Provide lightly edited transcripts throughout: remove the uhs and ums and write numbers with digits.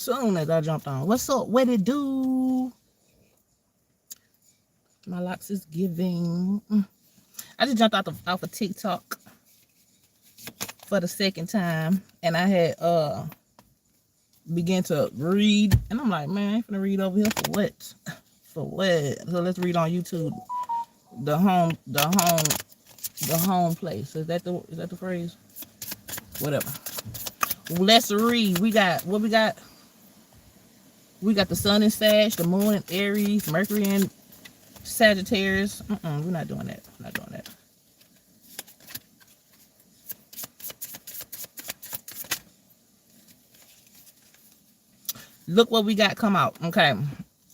soon as I jumped on. What's up? What it do? My locks is giving. I just jumped off of TikTok for the second time, and I had began to read, and I'm like, man, I ain't finna read over here for what? For what? So let's read on YouTube. The home place. Is that the phrase? Whatever. Let's read. We got what we got. We got the sun in Sag, the moon in Aries, Mercury in Sagittarius. We're not doing that. We're not doing that. Look what we got come out. Okay.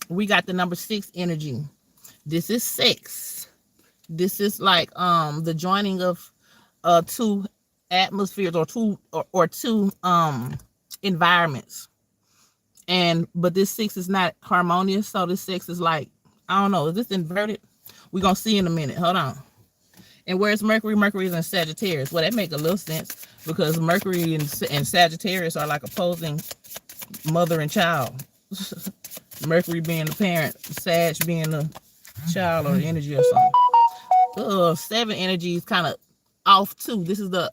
We got the number 6 energy. This is 6. This is like the joining of two atmospheres or two environments. But this 6 is not harmonious, so this 6 is like, I don't know, is this inverted? We're gonna see in a minute. Hold on. And where's Mercury? Mercury is in Sagittarius. Well, that makes a little sense because Mercury and Sagittarius are like opposing mother and child. Mercury being the parent, Sag being the child or the energy or something. 7 energy is kind of off too. This is the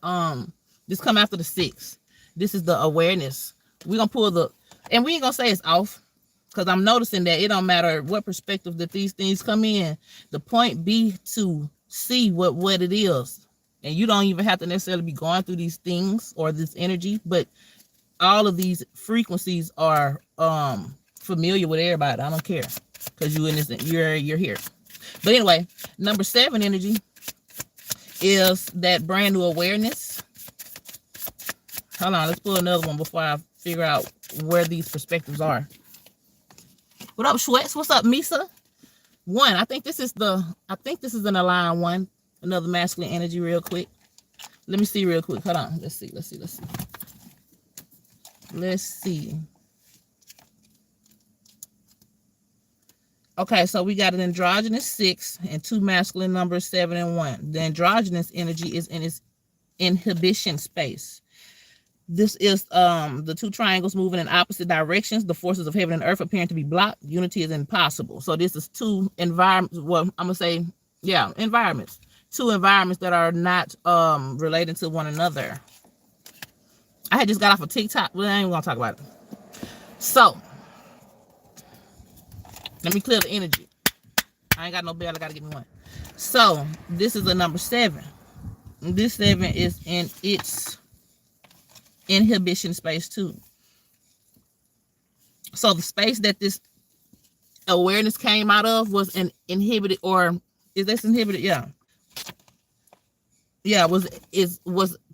this come after the 6. This is the awareness. We're gonna pull the, and we ain't gonna say it's off, because I'm noticing that it don't matter what perspective that these things come in. The point be to see what it is. And you don't even have to necessarily be going through these things or this energy, but all of these frequencies are familiar with everybody. I don't care, because you in this, you're here. But anyway, number 7 energy is that brand new awareness. Hold on, let's pull another one before I figure out where these perspectives are. What up, Schwetz? What's up, Misa? 1. I think this is an aligned one. Another masculine energy real quick. Let me see real quick. Hold on. Let's see. Okay, so we got an androgynous 6 and 2 masculine numbers, 7 and 1. The androgynous energy is in its inhibition space. This is the 2 triangles moving in opposite directions. The forces of heaven and earth appearing to be blocked. Unity is impossible. So this is 2 environments. Well, I'm gonna say, yeah, environments. 2 environments that are not related to one another. I had just got off of TikTok. Well, I ain't even gonna talk about it. So let me clear the energy. I ain't got no bell. I gotta get me one. So this is a number 7. This 7 is in its inhibition space too. So the space that this awareness came out of was an inhibited, or is this inhibited? Yeah, was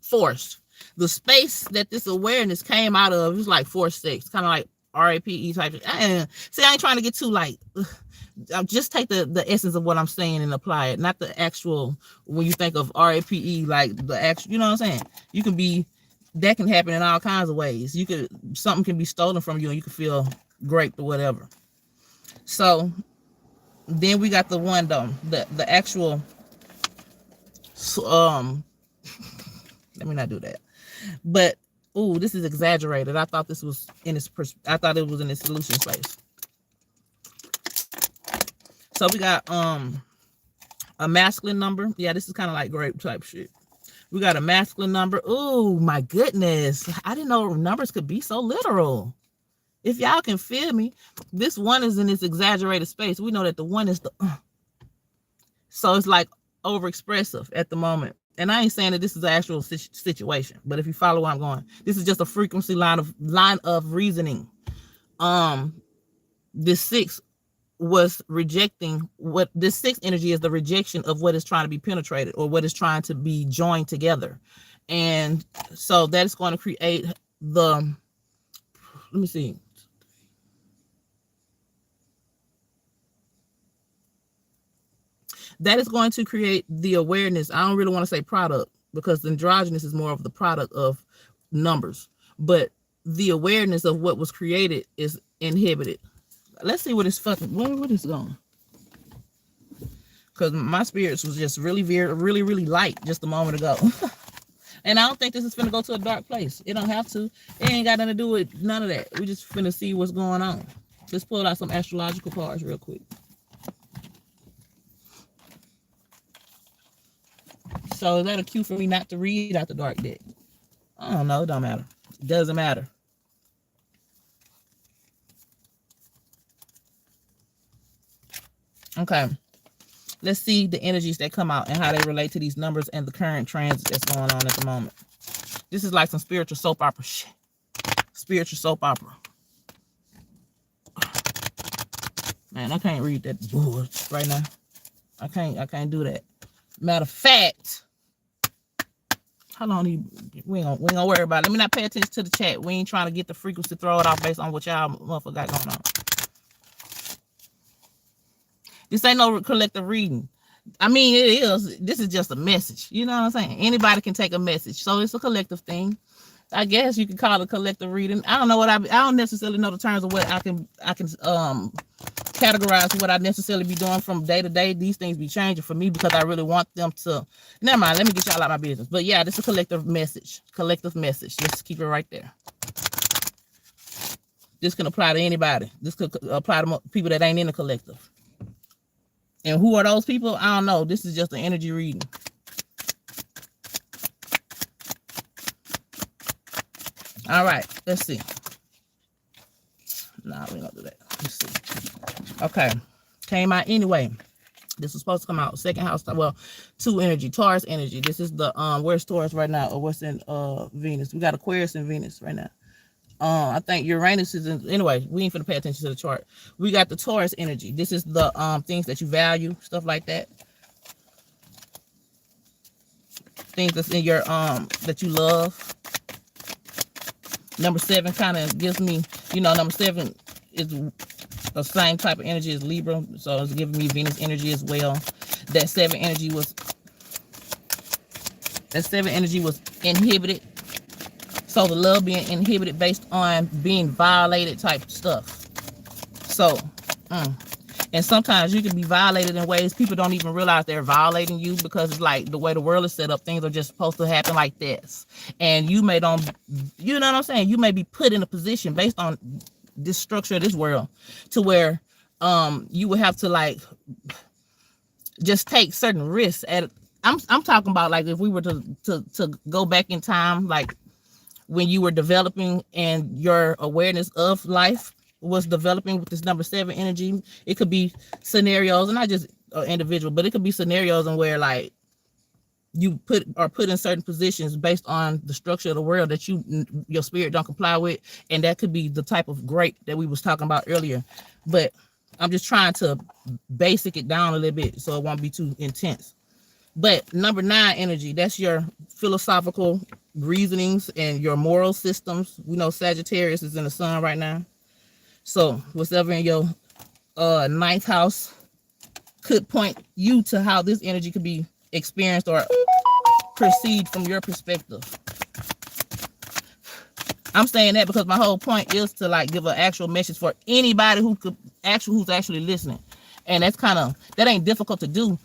forced. The space that this awareness came out of was like forced sex, kind of like RAPE type. See, I ain't trying to get too like. I'll just take the essence of what I'm saying and apply it, not the actual. When you think of RAPE, like the actual, you know what I'm saying? You can be. That can happen in all kinds of ways. Something can be stolen from you and you can feel raped or whatever. So then we got the one though, the actual let me not do that. But ooh, this is exaggerated. I thought this was in its I thought it was in its solution space. So we got a masculine number. Yeah, this is kind of like grape type shit. We got a masculine number. Oh my goodness. I didn't know numbers could be so literal. If y'all can feel me, this 1 is in this exaggerated space. We know that the 1 is the so it's like overexpressive at the moment. And I ain't saying that this is the actual situation, but if you follow where I'm going, this is just a frequency line of reasoning. This 6 was rejecting what this 6 energy is, the rejection of what is trying to be penetrated or what is trying to be joined together. And so that's going to create let me see. That is going to create the awareness. I don't really want to say product, because the androgynous is more of the product of numbers, but the awareness of what was created is inhibited. Let's see what it's what is going. Because my spirits was just really light just a moment ago. And I don't think this is finna go to a dark place. It don't have to. It ain't got nothing to do with none of that. We just finna see what's going on. Let's pull out some astrological cards real quick. So is that a cue for me not to read out the dark deck? I don't know. It don't matter. It doesn't matter. Okay. Let's see the energies that come out and how they relate to these numbers and the current transit that's going on at the moment. This is like some spiritual soap opera shit. Spiritual soap opera. Man, I can't read that bullshit right now. I can't do that. Matter of fact, how long we ain't gonna worry about it. Let me not pay attention to the chat. We ain't trying to get the frequency, throw it off based on what y'all motherfucker got going on. This ain't no collective reading. I mean, it is. This is just a message. You know what I'm saying? Anybody can take a message. So it's a collective thing. I guess you could call it a collective reading. I don't know what I don't necessarily know the terms of what I can categorize what I necessarily be doing from day to day. These things be changing for me because I really want them to. Never mind. Let me get y'all out of my business. But yeah, this is a collective message. Collective message. Let's keep it right there. This can apply to anybody. This could apply to people that ain't in the collective. And who are those people? I don't know. This is just an energy reading. All right. Let's see. Nah, we ain't gonna do that. Let's see. Okay. Came out anyway. This was supposed to come out. Second house. Well, 2 energy. Taurus energy. This is the where's Taurus right now? Or what's in Venus? We got Aquarius and Venus right now. I think Uranus is in, anyway, we ain't finna pay attention to the chart. We got the Taurus energy. This is the things that you value, stuff like that. Things that's in your that you love. Number 7 kind of gives me, you know, number 7 is the same type of energy as Libra, so it's giving me Venus energy as well. That 7 energy was inhibited. So the love being inhibited based on being violated type stuff. So, and sometimes you can be violated in ways people don't even realize they're violating you, because it's like the way the world is set up, things are just supposed to happen like this. And you may don't, you know what I'm saying? You may be put in a position based on this structure of this world to where you would have to like just take certain risks at, I'm talking about like if we were to go back in time, like when you were developing and your awareness of life was developing with this number 7 energy. It could be scenarios, and not just individual, but it could be scenarios in where like you are put in certain positions based on the structure of the world that your spirit don't comply with, and that could be the type of great that we was talking about earlier. But I'm just trying to basic it down a little bit so it won't be too intense. But number 9 energy, that's your philosophical reasonings and your moral systems. We know Sagittarius is in the sun right now. So whatever in your 9th house could point you to how this energy could be experienced or perceived from your perspective. I'm saying that because my whole point is to like give an actual message for anybody who's actually listening. And that ain't difficult to do.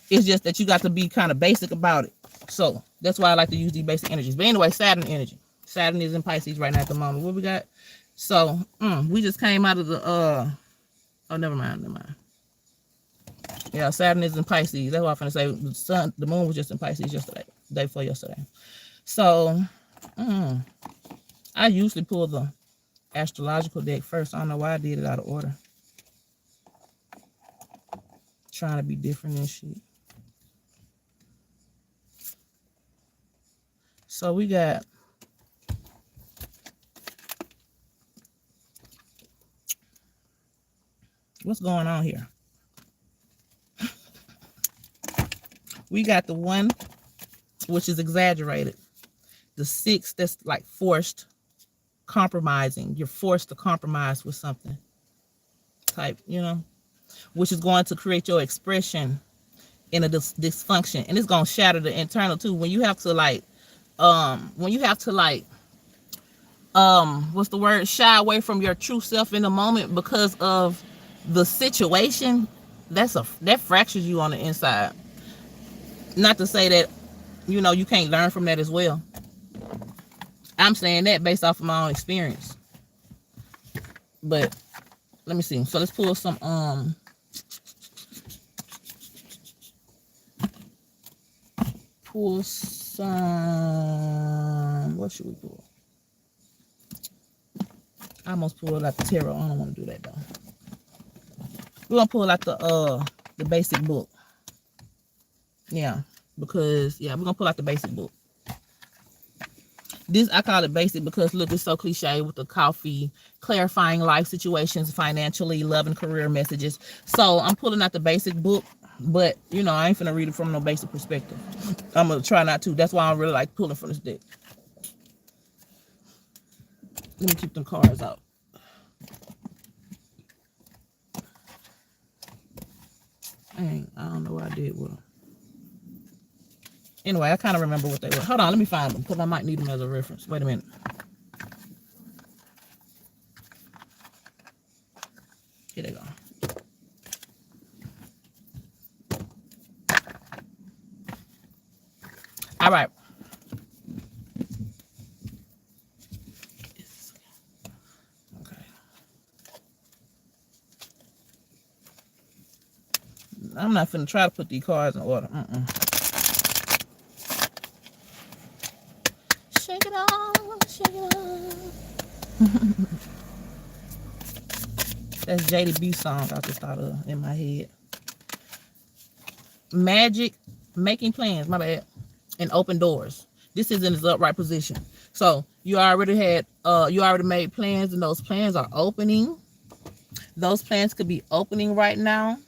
It's just that you got to be kind of basic about it. So that's why I like to use these basic energies. But anyway, Saturn energy. Saturn is in Pisces right now at the moment. What we got? So we just came out of the oh, never mind. Yeah, Saturn is in Pisces. That's what I'm finna say. The moon was just in Pisces yesterday, day before yesterday. So I usually pull the astrological deck first. I don't know why I did it out of order. Trying to be different and shit. So we got what's going on here? We got the 1, which is exaggerated. The 6, that's like forced compromising. You're forced to compromise with something type, you know, which is going to create your expression in a dysfunction. And it's going to shatter the internal too. When you have to like, what's the word? Shy away from your true self in the moment because of the situation, that fractures you on the inside. Not to say that, you know, you can't learn from that as well. I'm saying that based off of my own experience. But let me see. So let's pull some what should we pull? I almost pulled out the tarot. I don't want to do that though. We're gonna pull out the basic book. Yeah, because we're gonna pull out the basic book. This, I call it basic because look, it's so cliche with the coffee, clarifying life situations, financially, love and career messages. So I'm pulling out the basic book, but you know, I ain't finna read it from no basic perspective. I'm gonna try not to. That's why I really like pulling from this deck. Let me keep them cards out. I don't know what I did with them. Anyway, I kind of remember what they were. Hold on, let me find them because I might need them as a reference. Wait a minute. Here they go. All right. Okay. I'm not finna try to put these cards in order. Shake it off, shake it off. That's JDB song I just thought of in my head. Magic, making plans, my bad, and open doors. This is in its upright position. So you already made plans, and those plans are opening. Those plans could be opening right now.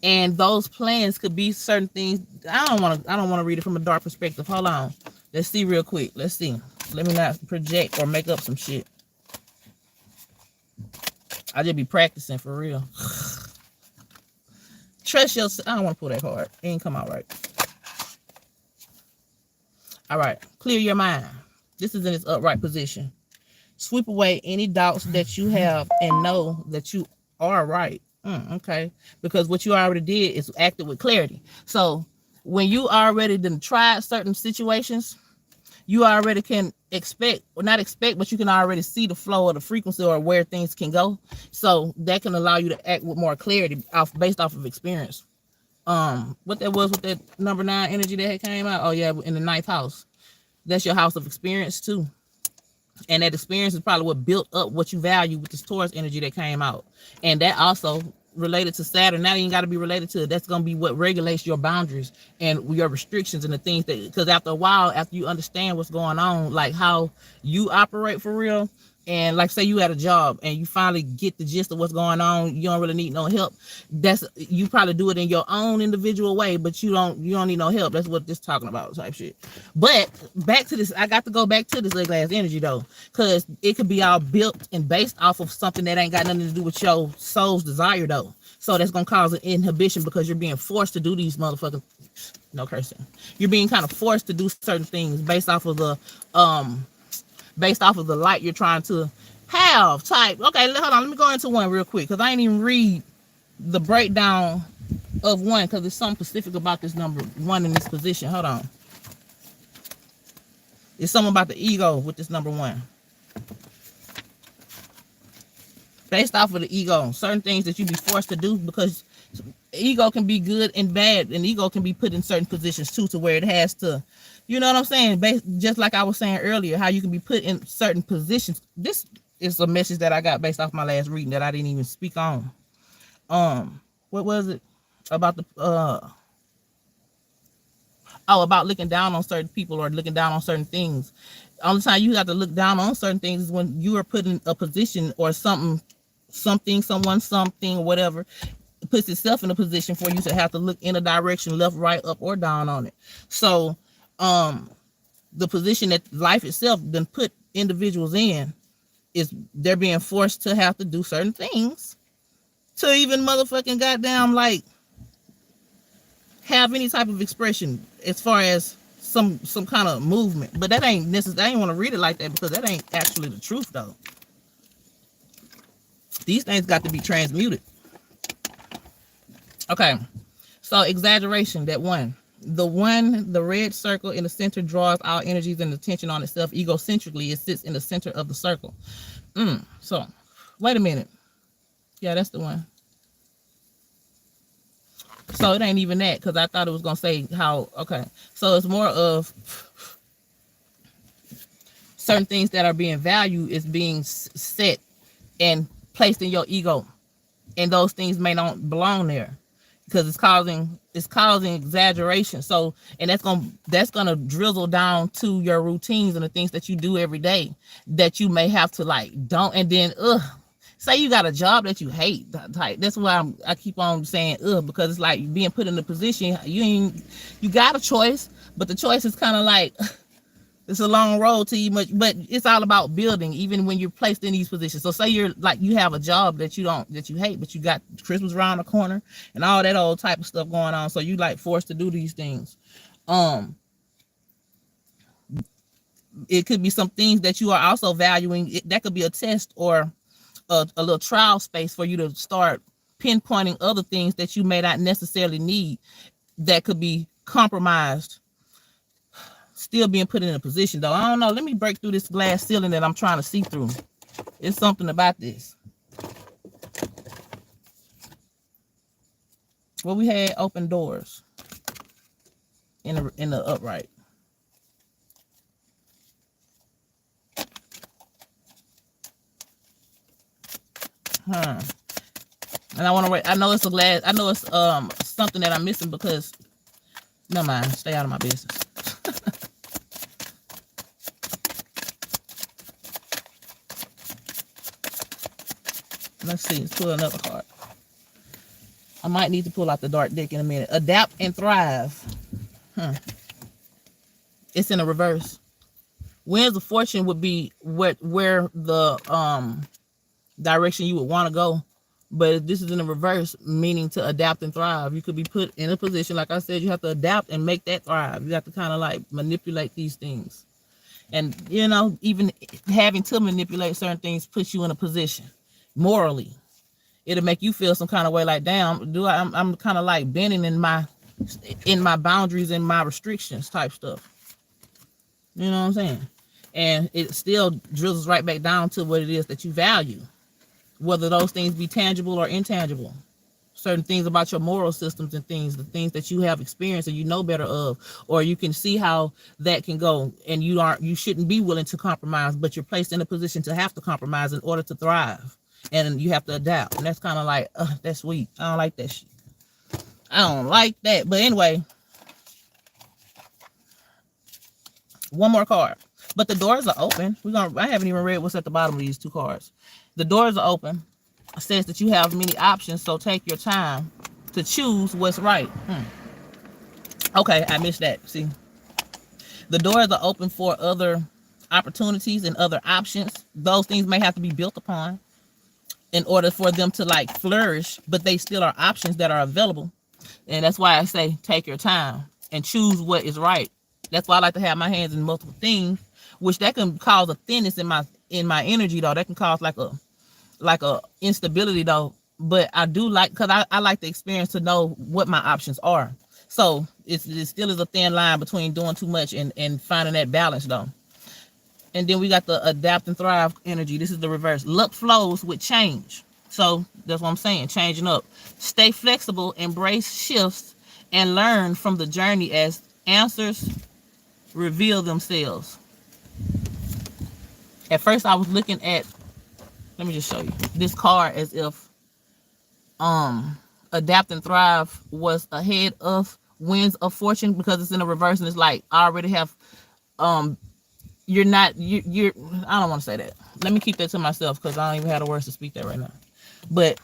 And those plans could be certain things. I don't want to read it from a dark perspective. Hold on. Let's see real quick. Let's see. Let me not project or make up some shit. I just be practicing for real. Trust yourself. I don't want to pull that card. It ain't come out right. All right. Clear your mind. This is in its upright position. Sweep away any doubts that you have and know that you are right. Okay. Because what you already did is acted with clarity. So when you already done tried certain situations, you already can expect, or not expect, but you can already see the flow of the frequency or where things can go. So that can allow you to act with more clarity based off of experience. What that was with that number 9 energy that had came out. Oh yeah, in the 9th house. That's your house of experience too. And that experience is probably what built up what you value with this Taurus energy that came out. And that also related to Saturn. Now you ain't got to be related to it. That's going to be what regulates your boundaries and your restrictions and the things that, because after a while, after you understand what's going on, like how you operate for real, and like say you had a job and you finally get the gist of what's going on, you don't really need no help. That's, you probably do it in your own individual way, but you don't need no help. That's what this talking about type shit. But back to this, I got to go back to this ugly ass energy though, because it could be all built and based off of something that ain't got nothing to do with your soul's desire though. So that's gonna cause an inhibition because you're being forced to do these motherfucking, no cursing. You're being kind of forced to do certain things based off of the light you're trying to have type. Okay, hold on, let me go into one real quick because I ain't even read the breakdown of one because there's something specific about this number 1 in this position. Hold on. It's something about the ego with this number 1. Based off of the ego, certain things that you be forced to do, because ego can be good and bad, and ego can be put in certain positions too, to where it has to, you know what I'm saying? Just like I was saying earlier, how you can be put in certain positions. This is a message that I got based off my last reading that I didn't even speak on. What was it about the about looking down on certain people or looking down on certain things? Only time you have to look down on certain things is when you are put in a position or someone, whatever, puts itself in a position for you to have to look in a direction, left, right, up, or down on it. So the position that life itself then put individuals in is they're being forced to have to do certain things to even motherfucking goddamn like have any type of expression as far as some kind of movement. But that ain't necessary. I ain't want to read it like that because that ain't actually the truth though. These things got to be transmuted. Okay, so exaggeration, that 1. The red circle in the center draws all energies and attention on itself. Egocentrically, it sits in the center of the circle. So, wait a minute. Yeah, that's the one. So it ain't even that, because I thought it was going to say how, okay. So it's more of certain things that are being valued is being set and placed in your ego. And those things may not belong there, because it's causing exaggeration. So, and that's gonna drizzle down to your routines and the things that you do every day that you may have to like don't. And then say you got a job that you hate, type. That's why I keep on saying because it's like being put in a position you got a choice, but the choice is kind of like it's a long road to you much, but it's all about building even when you're placed in these positions. So say you're like, you have a job that you hate, but you got Christmas around the corner and all that old type of stuff going on, so you like forced to do these things. It could be some things that you are also valuing. That could be a test or a little trial space for you to start pinpointing other things that you may not necessarily need, that could be compromised, still being put in a position though. I don't know. Let me break through this glass ceiling that I'm trying to see through. It's something about this. Well, we had open doors in the upright. And I want to wait. I know it's a glass. I know it's something that I'm missing because. Never mind. Stay out of my business. Let's see. Let's pull another card. I might need to pull out the dark deck in a minute. Adapt and thrive. It's in a reverse. Winds of fortune would be where the direction you would want to go, but this is in a reverse, meaning to adapt and thrive. You could be put in a position, like I said, you have to adapt and make that thrive. You have to kind of like manipulate these things, and even having to manipulate certain things puts you in a position morally. It'll make you feel some kind of way, like, damn, I'm kind of like bending in my boundaries and my restrictions type stuff. You know what I'm saying? And it still drizzles right back down to what it is that you value, whether those things be tangible or intangible. Certain things about your moral systems and things, the things that you have experienced and you know better of, or you can see how that can go, and you shouldn't be willing to compromise, but you're placed in a position to have to compromise in order to thrive, and you have to adapt. And that's kind of like, that's weak. I don't like that shit. I don't like that. But anyway, one more card. But the doors are open. I haven't even read what's at the bottom of these two cards. The doors are open. It says that you have many options, so take your time to choose what's right. Okay, I missed that. See, the doors are open for other opportunities and other options. Those things may have to be built upon in order for them to like flourish, but they still are options that are available. And that's why I say take your time and choose what is right. That's why I like to have my hands in multiple things, which that can cause a thinness in my energy though. That can cause like a instability though. But I do like, because I like the experience to know what my options are. So it still is a thin line between doing too much and finding that balance though. And then we got the adapt and thrive energy. This is the reverse. Luck flows with change. So that's what I'm saying, changing up. Stay flexible, embrace shifts, and learn from the journey as answers reveal themselves. At first I was looking at, let me just show you this card as if adapt and thrive was ahead of winds of fortune, because it's in a reverse, and it's like I already have you're I don't want to say that. Let me keep that to myself, because I don't even have the words to speak that right now. But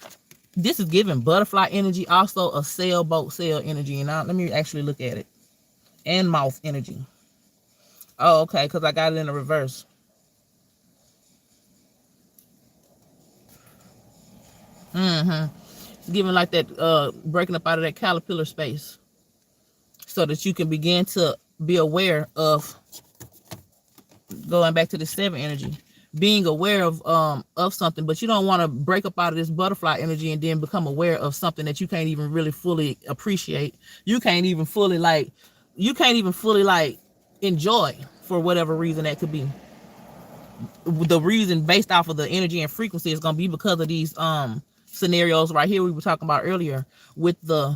this is giving butterfly energy, also a sailboat sail energy. And let me actually look at it. And mouth energy. Oh, okay, because I got it in the reverse. It's giving like that, breaking up out of that caterpillar space, so that you can begin to be aware of, going back to the 7 energy, being aware of something, but you don't want to break up out of this butterfly energy and then become aware of something that you can't even really fully appreciate. You can't even fully like enjoy for whatever reason that could be. The reason based off of the energy and frequency is going to be because of these scenarios right here we were talking about earlier with the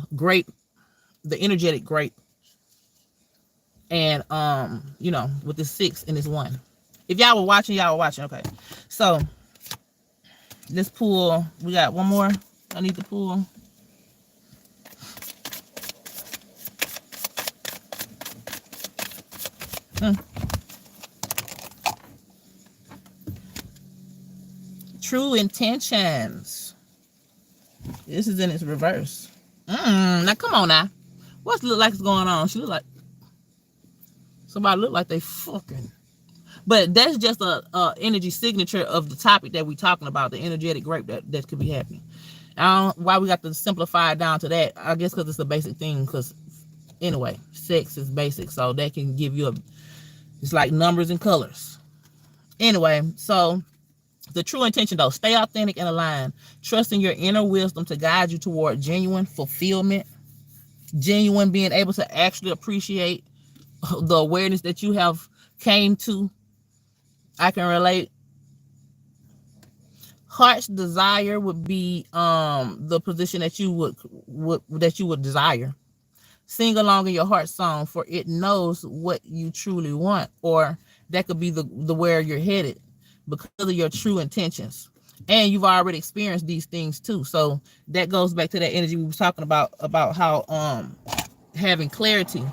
energetic grape, and with this 6 and this 1. If y'all were watching, okay. So let's pull. We got one more I need to pull. True intentions. This is in its reverse. Now come on now. What's look like is going on? She look like somebody look like they fucking. But that's just a energy signature of the topic that we're talking about, the energetic grape that could be happening. Why we got to simplify it down to that? I guess because it's a basic thing. Because anyway, sex is basic, so that can give you it's like numbers and colors. Anyway, so the true intention though, stay authentic and aligned, trusting your inner wisdom to guide you toward genuine fulfillment, genuine being able to actually appreciate the awareness that you have came to. I can relate. Heart's desire would be the position that you would desire. Sing along in your heart song, for it knows what you truly want, or that could be the where you're headed because of your true intentions. And you've already experienced these things too. So that goes back to that energy we were talking about how having clarity.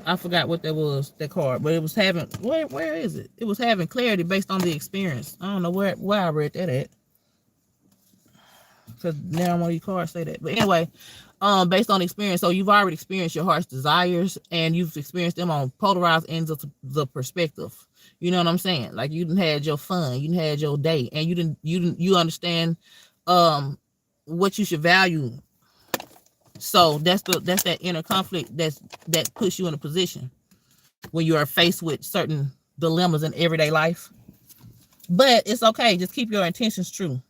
I forgot what that was, that card, but it was having, where is it? It was having clarity based on the experience. I don't know where I read that at, because now one of these cards say that. But anyway, based on experience. So you've already experienced your heart's desires, and you've experienced them on polarized ends of the perspective. You know what I'm saying? Like you done had your fun, you done had your day, and you understand what you should value. So that's that inner conflict that puts you in a position when you are faced with certain dilemmas in everyday life. But it's okay. Just keep your intentions true.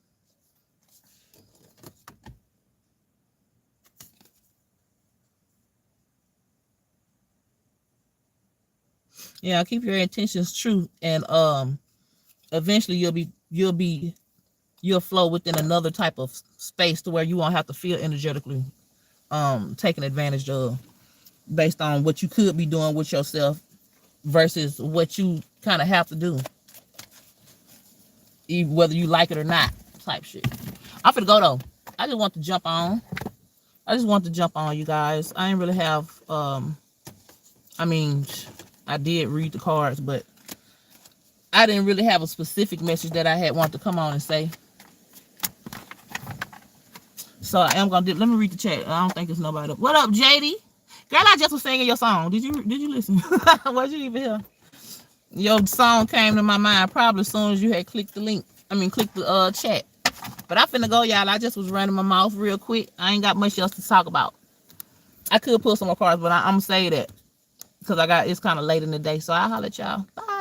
Yeah, keep your intentions true, and eventually you'll flow within another type of space to where you won't have to feel energetically taken advantage of based on what you could be doing with yourself versus what you kind of have to do, whether you like it or not, type shit. I'm finna go though. I just want to jump on, you guys. I didn't really have I did read the cards, but I didn't really have a specific message that I had wanted to come on and say. So I am gonna let me read the chat. I don't think it's nobody up. What up, JD? Girl, I just was singing your song. Did you listen? What you even hear? Your song came to my mind probably as soon as you had clicked the link. Click the chat. But I finna go, y'all. I just was running my mouth real quick. I ain't got much else to talk about. I could pull some more cards, but I'm gonna say that because it's kind of late in the day. So I'll holler at y'all. Bye.